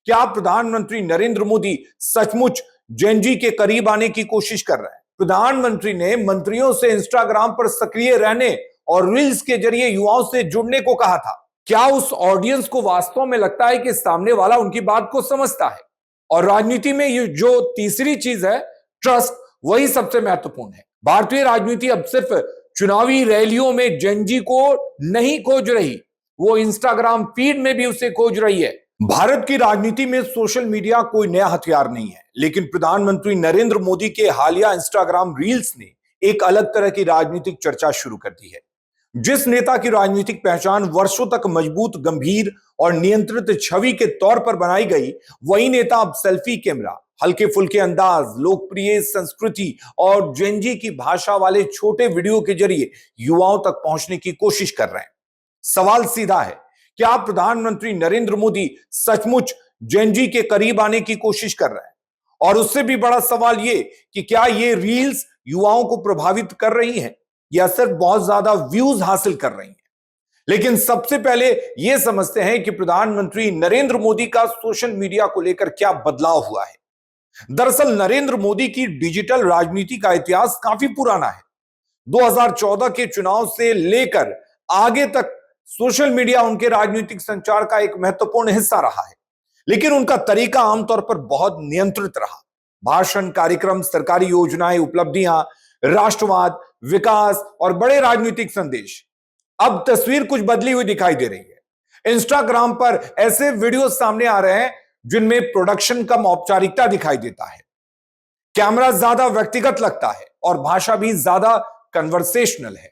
क्या प्रधानमंत्री नरेंद्र मोदी सचमुच जेन जी के करीब आने की कोशिश कर रहे हैं? प्रधानमंत्री ने मंत्रियों से इंस्टाग्राम पर सक्रिय रहने और रील्स के जरिए युवाओं से जुड़ने को कहा था। क्या उस ऑडियंस को वास्तव में लगता है कि सामने वाला उनकी बात को समझता है? और राजनीति में ये जो तीसरी चीज है, ट्रस्ट, वही सबसे महत्वपूर्ण है। भारतीय राजनीति अब सिर्फ चुनावी रैलियों में जेन जी को नहीं खोज रही, वो इंस्टाग्राम फीड में भी उसे खोज रही है। भारत की राजनीति में सोशल मीडिया कोई नया हथियार नहीं है, लेकिन प्रधानमंत्री नरेंद्र मोदी के हालिया इंस्टाग्राम रील्स ने एक अलग तरह की राजनीतिक चर्चा शुरू कर दी है। जिस नेता की राजनीतिक पहचान वर्षों तक मजबूत, गंभीर और नियंत्रित छवि के तौर पर बनाई गई, वही नेता अब सेल्फी कैमरा, हल्के फुल्के अंदाज, लोकप्रिय संस्कृति और जेन जी की भाषा वाले छोटे वीडियो के जरिए युवाओं तक पहुंचने की कोशिश कर रहे हैं। सवाल सीधा है, क्या प्रधानमंत्री नरेंद्र मोदी सचमुच जेन जी के करीब आने की कोशिश कर रहे हैं? और उससे भी बड़ा सवाल यह कि क्या ये रील्स युवाओं को प्रभावित कर रही हैं या सिर्फ बहुत ज्यादा व्यूज हासिल कर रही हैं? लेकिन सबसे पहले यह समझते हैं कि प्रधानमंत्री नरेंद्र मोदी का सोशल मीडिया को लेकर क्या बदलाव हुआ है। दरअसल नरेंद्र मोदी की डिजिटल राजनीति का इतिहास काफी पुराना है। 2014 के चुनाव से लेकर आगे तक सोशल मीडिया उनके राजनीतिक संचार का एक महत्वपूर्ण हिस्सा रहा है, लेकिन उनका तरीका आमतौर पर बहुत नियंत्रित रहा। भाषण, कार्यक्रम, सरकारी योजनाएं, उपलब्धियां, राष्ट्रवाद, विकास और बड़े राजनीतिक संदेश। अब तस्वीर कुछ बदली हुई दिखाई दे रही है। इंस्टाग्राम पर ऐसे वीडियो सामने आ रहे हैं जिनमें प्रोडक्शन कम औपचारिकता दिखाई देता है, कैमरा ज्यादा व्यक्तिगत लगता है और भाषा भी ज्यादा कन्वर्सेशनल है।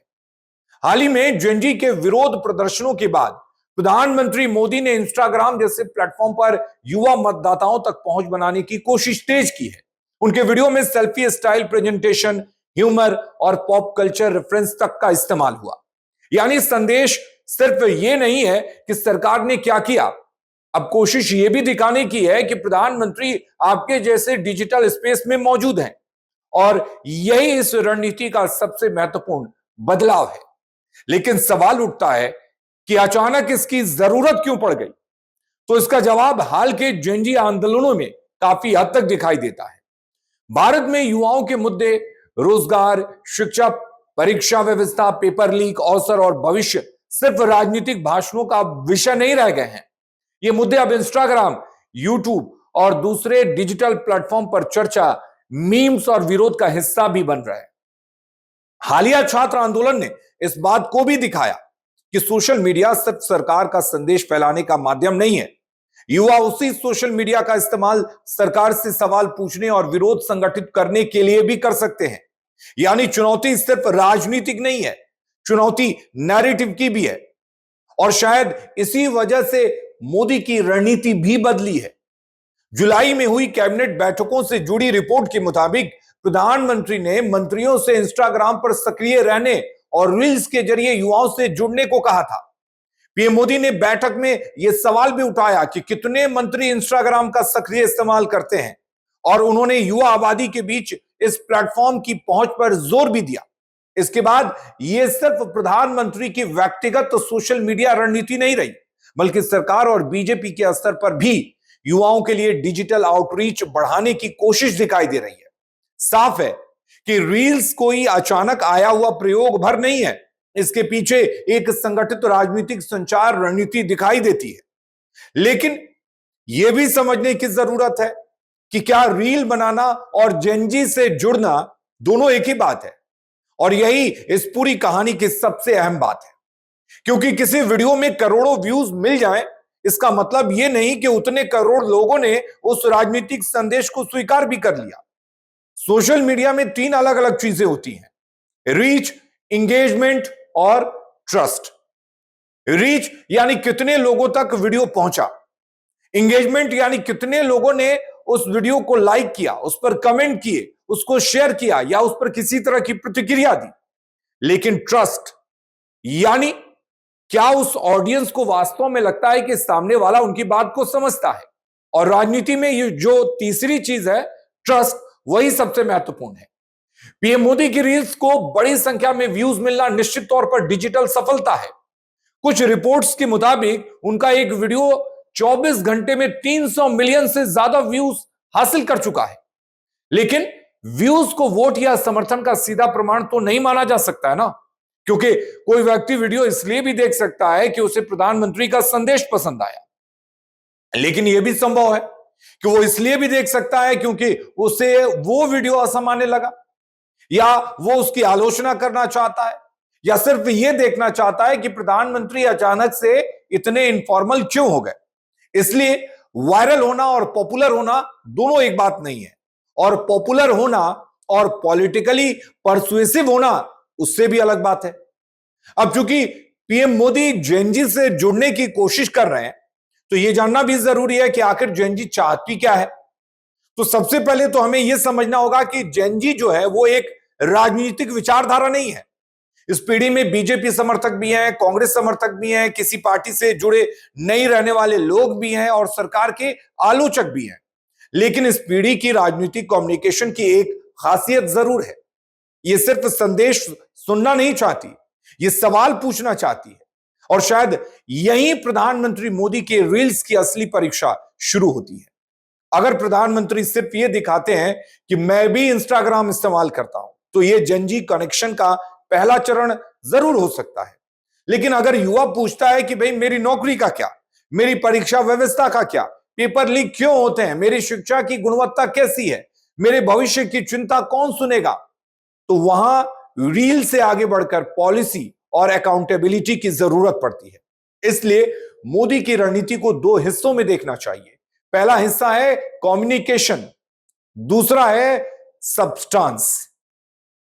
हाल ही में जेन जी के विरोध प्रदर्शनों के बाद प्रधानमंत्री मोदी ने इंस्टाग्राम जैसे प्लेटफॉर्म पर युवा मतदाताओं तक पहुंच बनाने की कोशिश तेज की है। उनके वीडियो में सेल्फी स्टाइल प्रेजेंटेशन, ह्यूमर और पॉप कल्चर रेफरेंस तक का इस्तेमाल हुआ। यानी संदेश सिर्फ ये नहीं है कि सरकार ने क्या किया, अब कोशिश ये भी दिखाने की है कि प्रधानमंत्री आपके जैसे डिजिटल स्पेस में मौजूद हैं। और यही इस रणनीति का सबसे महत्वपूर्ण बदलाव है। लेकिन सवाल उठता है कि अचानक इसकी जरूरत क्यों पड़ गई? तो इसका जवाब हाल के जेन जी आंदोलनों में काफी हद तक दिखाई देता है। भारत में युवाओं के मुद्दे, रोजगार, शिक्षा, परीक्षा व्यवस्था, पेपर लीक, अवसर और भविष्य सिर्फ राजनीतिक भाषणों का विषय नहीं रह गए हैं। ये मुद्दे अब इंस्टाग्राम, यूट्यूब और दूसरे डिजिटल प्लेटफॉर्म पर चर्चा, मीम्स और विरोध का हिस्सा भी बन रहे हैं। हालिया छात्र आंदोलन ने इस बात को भी दिखाया कि सोशल मीडिया सिर्फ सरकार का संदेश फैलाने का माध्यम नहीं है। युवा उसी सोशल मीडिया का इस्तेमाल सरकार से सवाल पूछने और विरोध संगठित करने के लिए भी कर सकते हैं। यानी चुनौती सिर्फ राजनीतिक नहीं है, चुनौती नैरेटिव की भी है। और शायद इसी वजह से मोदी की रणनीति भी बदली है। जुलाई में हुई कैबिनेट बैठकों से जुड़ी रिपोर्ट के मुताबिक प्रधानमंत्री ने मंत्रियों से इंस्टाग्राम पर सक्रिय रहने और रील्स के जरिए युवाओं से जुड़ने को कहा था। पीएम मोदी ने बैठक में यह सवाल भी उठाया कि कितने मंत्री इंस्टाग्राम का सक्रिय इस्तेमाल करते हैं, और उन्होंने युवा आबादी के बीच इस प्लेटफॉर्म की पहुंच पर जोर भी दिया। इसके बाद यह सिर्फ प्रधानमंत्री की व्यक्तिगत सोशल मीडिया रणनीति नहीं रही, बल्कि सरकार और बीजेपी के स्तर पर भी युवाओं के लिए डिजिटल आउटरीच बढ़ाने की कोशिश दिखाई दे रही है। साफ है कि रील्स कोई अचानक आया हुआ प्रयोग भर नहीं है, इसके पीछे एक संगठित राजनीतिक संचार रणनीति दिखाई देती है। लेकिन यह भी समझने की जरूरत है कि क्या रील बनाना और जेन जी से जुड़ना दोनों एक ही बात है। और यही इस पूरी कहानी की सबसे अहम बात है, क्योंकि किसी वीडियो में करोड़ों व्यूज मिल जाएं, इसका मतलब यह नहीं कि उतने करोड़ लोगों ने उस राजनीतिक संदेश को स्वीकार भी कर लिया। सोशल मीडिया में तीन अलग अलग चीजें होती हैं: रीच, इंगेजमेंट और ट्रस्ट। रीच यानी कितने लोगों तक वीडियो पहुंचा, इंगेजमेंट यानी कितने लोगों ने उस वीडियो को लाइक किया, उस पर कमेंट किए, उसको शेयर किया या उस पर किसी तरह की प्रतिक्रिया दी। लेकिन ट्रस्ट यानी क्या उस ऑडियंस को वास्तव में लगता है कि सामने वाला उनकी बात को समझता है। और राजनीति में ये जो तीसरी चीज है, ट्रस्ट, वही सबसे महत्वपूर्ण है। पीएम मोदी की रील्स को बड़ी संख्या में व्यूज मिलना निश्चित तौर पर डिजिटल सफलता है। कुछ रिपोर्ट्स के मुताबिक उनका एक वीडियो 24 घंटे में 300 मिलियन से ज्यादा व्यूज हासिल कर चुका है। लेकिन व्यूज को वोट या समर्थन का सीधा प्रमाण तो नहीं माना जा सकता है ना, क्योंकि कोई व्यक्ति वीडियो इसलिए भी देख सकता है कि उसे प्रधानमंत्री का संदेश पसंद आया, लेकिन यह भी संभव है कि वो इसलिए भी देख सकता है क्योंकि उसे वो वीडियो असामान्य लगा, या वो उसकी आलोचना करना चाहता है, या सिर्फ ये देखना चाहता है कि प्रधानमंत्री अचानक से इतने इनफॉर्मल क्यों हो गए। इसलिए वायरल होना और पॉपुलर होना दोनों एक बात नहीं है, और पॉपुलर होना और पॉलिटिकली परसुएसिव होना उससे भी अलग बात है। अब चूंकि पीएम मोदी जेनजी से जुड़ने की कोशिश कर रहे हैं, तो यह जानना भी जरूरी है कि आखिर जेनजी चाहती क्या है। तो सबसे पहले तो हमें यह समझना होगा कि जेनजी जो है वो एक राजनीतिक विचारधारा नहीं है। इस पीढ़ी में बीजेपी समर्थक भी हैं, कांग्रेस समर्थक भी हैं, किसी पार्टी से जुड़े नहीं रहने वाले लोग भी हैं और सरकार के आलोचक भी हैं। लेकिन इस पीढ़ी की राजनीतिक कम्युनिकेशन की एक खासियत जरूर है, ये सिर्फ संदेश सुनना नहीं चाहती, ये सवाल पूछना चाहती है। और शायद यही प्रधानमंत्री मोदी के रील्स की असली परीक्षा शुरू होती है। अगर प्रधानमंत्री सिर्फ ये दिखाते हैं कि मैं भी इंस्टाग्राम इस्तेमाल करता हूं, तो ये जेनजी कनेक्शन का पहला चरण जरूर हो सकता है। लेकिन अगर युवा पूछता है कि भाई मेरी नौकरी का क्या, मेरी परीक्षा व्यवस्था का क्या, पेपर लीक क्यों होते हैं, मेरी शिक्षा की गुणवत्ता कैसी है, मेरे भविष्य की चिंता कौन सुनेगा, तो वहां रील से आगे बढ़कर पॉलिसी और अकाउंटेबिलिटी की जरूरत पड़ती है। इसलिए मोदी की रणनीति को दो हिस्सों में देखना चाहिए। पहला हिस्सा है कम्युनिकेशन, दूसरा है सब्सटेंस।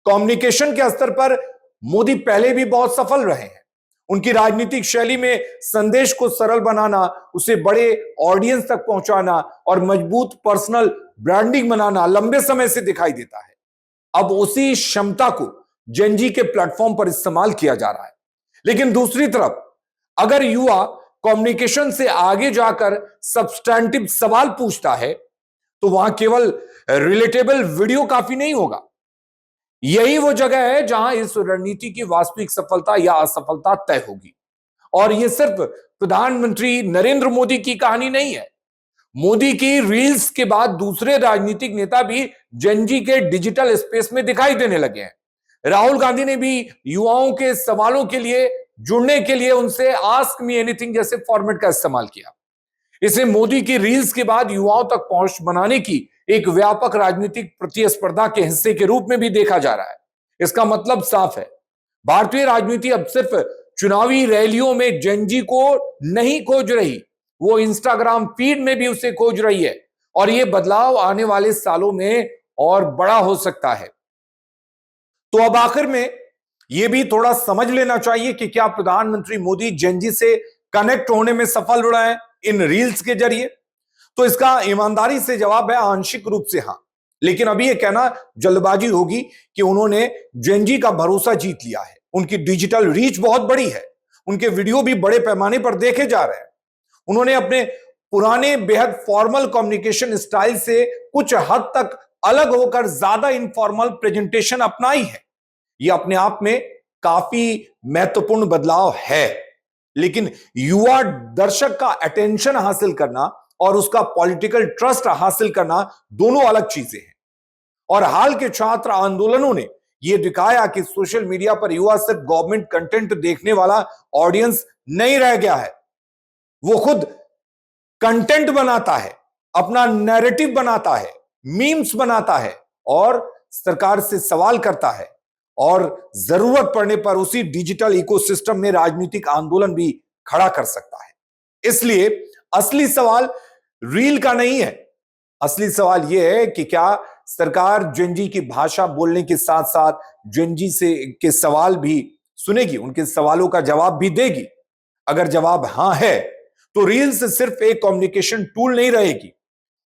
कम्युनिकेशन के स्तर पर मोदी पहले भी बहुत सफल रहे हैं। उनकी राजनीतिक शैली में संदेश को सरल बनाना, उसे बड़े ऑडियंस तक पहुंचाना और मजबूत पर्सनल ब्रांडिंग बनाना लंबे समय से दिखाई देता है। अब उसी क्षमता को जेनजी के प्लेटफॉर्म पर इस्तेमाल किया जा रहा है। लेकिन दूसरी तरफ अगर युवा कम्युनिकेशन से आगे जाकर सब्सटैंटिव सवाल पूछता है, तो वहां केवल रिलेटेबल वीडियो काफी नहीं होगा। यही वो जगह है जहां इस रणनीति की वास्तविक सफलता या असफलता तय होगी। और यह सिर्फ प्रधानमंत्री नरेंद्र मोदी की कहानी नहीं है। मोदी की रील्स के बाद दूसरे राजनीतिक नेता भी जेनजी के डिजिटल स्पेस में दिखाई देने लगे हैं। राहुल गांधी ने भी युवाओं के सवालों के लिए जुड़ने के लिए उनसे आस्क मी एनीथिंग जैसे फॉर्मेट का इस्तेमाल किया। इसे मोदी की रील्स के बाद युवाओं तक पहुंच बनाने की एक व्यापक राजनीतिक प्रतिस्पर्धा के हिस्से के रूप में भी देखा जा रहा है। इसका मतलब साफ है, भारतीय राजनीति अब सिर्फ चुनावी रैलियों में जेनजी को नहीं खोज रही, वो इंस्टाग्राम फीड में भी उसे खोज रही है। और यह बदलाव आने वाले सालों में और बड़ा हो सकता है। तो अब आखिर में यह भी थोड़ा समझ लेना चाहिए कि क्या प्रधानमंत्री मोदी जेनजी से कनेक्ट होने में सफल रहे हैं इन रील्स के जरिए। तो इसका ईमानदारी से जवाब है आंशिक रूप से हां। लेकिन अभी यह कहना जल्दबाजी होगी कि उन्होंने जेनजी का भरोसा जीत लिया है। उनकी डिजिटल रीच बहुत बड़ी है, उनके वीडियो भी बड़े पैमाने पर देखे जा रहे हैं। उन्होंने अपने पुराने बेहद फॉर्मल कम्युनिकेशन स्टाइल से कुछ हद तक अलग होकर ज्यादा इनफॉर्मल प्रेजेंटेशन अपनाई है। यह अपने आप में काफी महत्वपूर्ण बदलाव है। लेकिन युवा दर्शक का अटेंशन हासिल करना और उसका पॉलिटिकल ट्रस्ट हासिल करना दोनों अलग चीजें हैं। और हाल के छात्र आंदोलनों ने यह दिखाया कि सोशल मीडिया पर युवा सिर्फ गवर्नमेंट कंटेंट देखने वाला ऑडियंस नहीं रह गया है, वो खुद कंटेंट बनाता है, अपना नैरेटिव बनाता है, मीम्स बनाता है और सरकार से सवाल करता है। और जरूरत पड़ने पर उसी डिजिटल इकोसिस्टम में राजनीतिक आंदोलन भी खड़ा कर सकता है। इसलिए असली सवाल रील का नहीं है, असली सवाल यह है कि क्या सरकार जेनजी की भाषा बोलने के साथ साथ जेनजी से के सवाल भी सुनेगी, उनके सवालों का जवाब भी देगी। अगर जवाब हां है तो रील्स सिर्फ एक कम्युनिकेशन टूल नहीं रहेगी,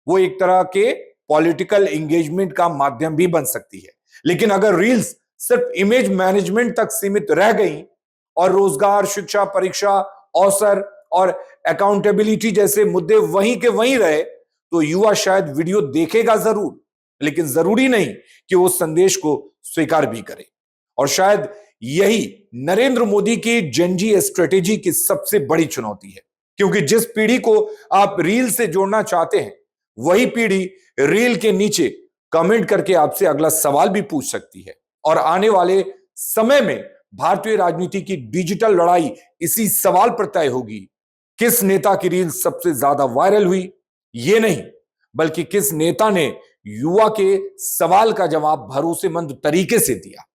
वो एक तरह के पॉलिटिकल एंगेजमेंट का माध्यम भी बन सकती है। लेकिन अगर रील्स सिर्फ इमेज मैनेजमेंट तक सीमित रह गई और रोजगार, शिक्षा, परीक्षा, अवसर और अकाउंटेबिलिटी जैसे मुद्दे वहीं के वहीं रहे, तो युवा शायद वीडियो देखेगा जरूर, लेकिन जरूरी नहीं कि वो संदेश को स्वीकार भी करे। और शायद यही नरेंद्र मोदी की जेनजी स्ट्रेटेजी की सबसे बड़ी चुनौती है। क्योंकि जिस पीढ़ी को आप रील से जोड़ना चाहते हैं, वही पीढ़ी रील के नीचे कमेंट करके आपसे अगला सवाल भी पूछ सकती है। और आने वाले समय में भारतीय राजनीति की डिजिटल लड़ाई इसी सवाल पर तय होगी, किस नेता की रील सबसे ज्यादा वायरल हुई, ये नहीं, बल्कि किस नेता ने युवा के सवाल का जवाब भरोसेमंद तरीके से दिया।